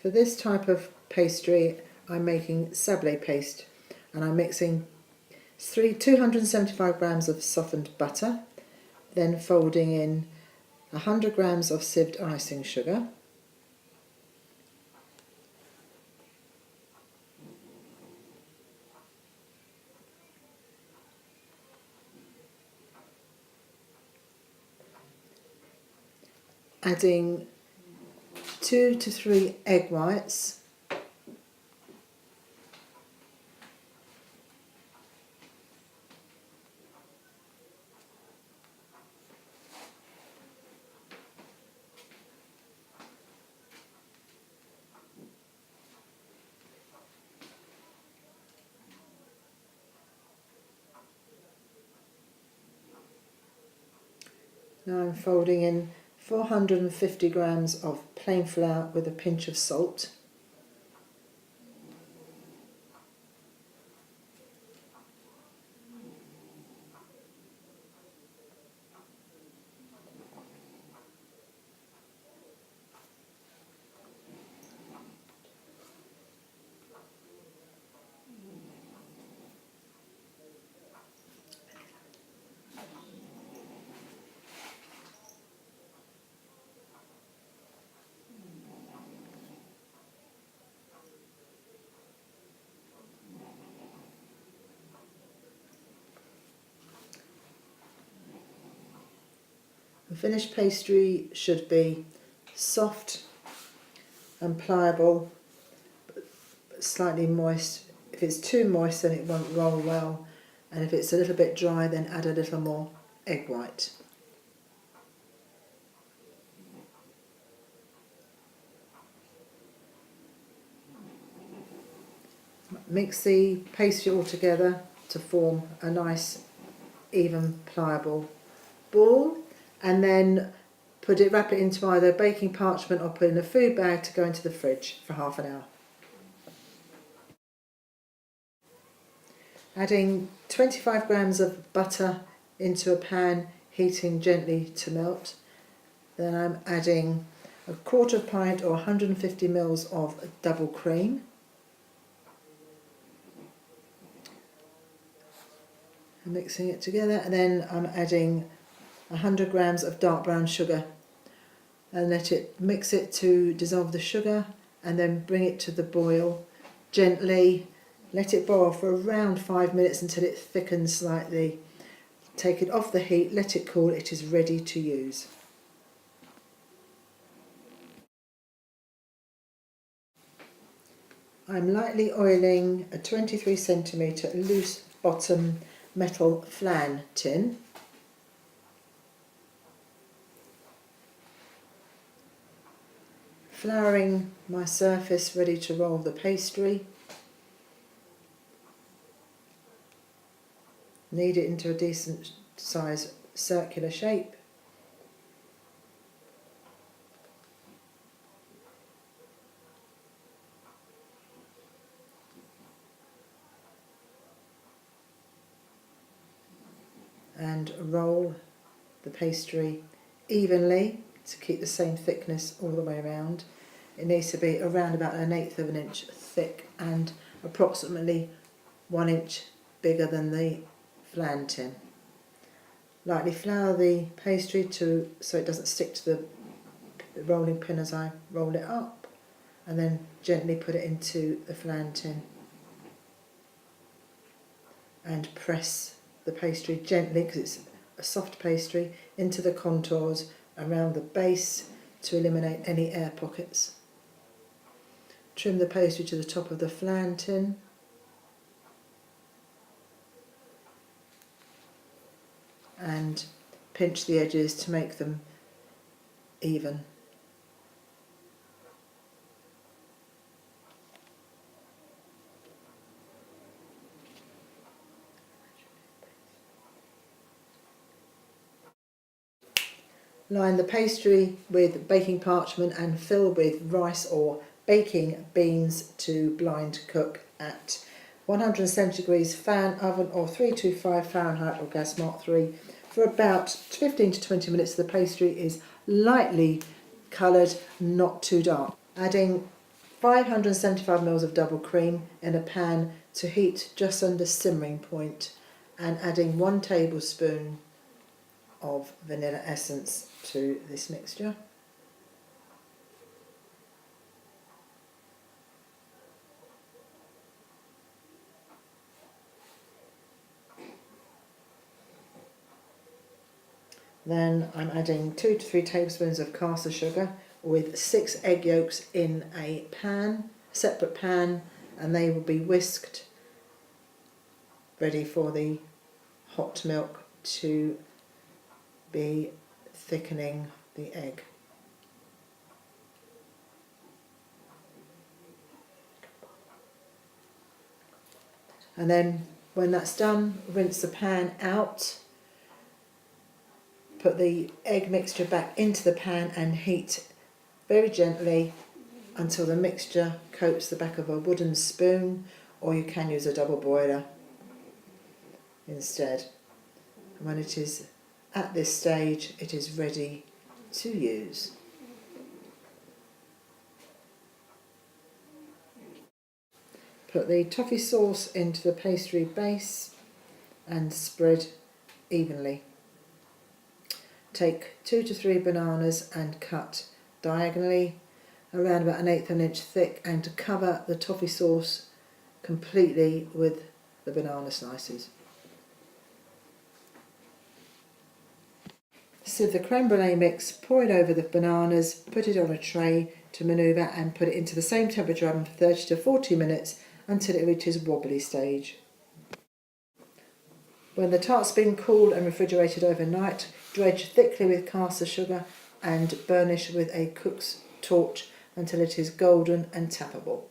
For this type of pastry, I'm making sablé paste, and I'm mixing 275 grams of softened butter, then folding in 100 grams of sieved icing sugar, adding 2 to 3 egg whites, now I'm folding in 450 grams of plain flour with a pinch of salt, the finished pastry should be soft and pliable, but slightly moist. If it's too moist, then it won't roll well, and if it's a little bit dry, then add a little more egg white. Mix the pastry all together to form a nice, even, pliable ball, and then wrap it into either baking parchment or put in a food bag to go into the fridge for half an hour. Adding 25 grams of butter into a pan, heating gently to melt. Then I'm adding a quarter pint or 150 ml of double cream. I'm mixing it together, and then I'm adding 100 grams of dark brown sugar, and mix it to dissolve the sugar, and then bring it to the boil gently. Let it boil for around 5 minutes until it thickens slightly. Take it off the heat, let it cool, it is ready to use. I'm lightly oiling a 23 centimetre loose bottom metal flan tin. Flouring my surface ready to roll the pastry. Knead it into a decent size circular shape. And roll the pastry evenly to keep the same thickness all the way around. It needs to be around about 1/8 of an inch thick and approximately 1 inch bigger than the flan tin. Lightly flour the pastry so it doesn't stick to the rolling pin as I roll it up, and then gently put it into the flan tin and press the pastry gently, because it's a soft pastry, into the contours around the base to eliminate any air pockets. Trim the pastry to the top of the flan tin. And pinch the edges to make them even. Line the pastry with baking parchment and fill with rice or baking beans to blind cook at 170 degrees fan oven or 325 Fahrenheit or gas mark 3 for about 15 to 20 minutes. The pastry is lightly coloured, not too dark. Adding 575 ml of double cream in a pan to heat just under simmering point, and adding 1 tablespoon of vanilla essence to this mixture. Then I'm adding 2 to 3 tablespoons of caster sugar with 6 egg yolks in a pan, separate pan, and they will be whisked, ready for the hot milk to be thickening the egg. And then when that's done, rinse the pan out. Put the egg mixture back into the pan and heat very gently until the mixture coats the back of a wooden spoon, or you can use a double boiler instead. And when it is at this stage, it is ready to use. Put the toffee sauce into the pastry base and spread evenly. Take 2 to 3 bananas and cut diagonally around about 1/8 of an inch thick, and to cover the toffee sauce completely with the banana slices. Sieve the creme brulee mix, pour it over the bananas, put it on a tray to manoeuvre, and put it into the same temperature oven for 30 to 40 minutes until it reaches wobbly stage. When the tart's been cooled and refrigerated overnight, dredge thickly with caster sugar and burnish with a cook's torch until it is golden and tappable.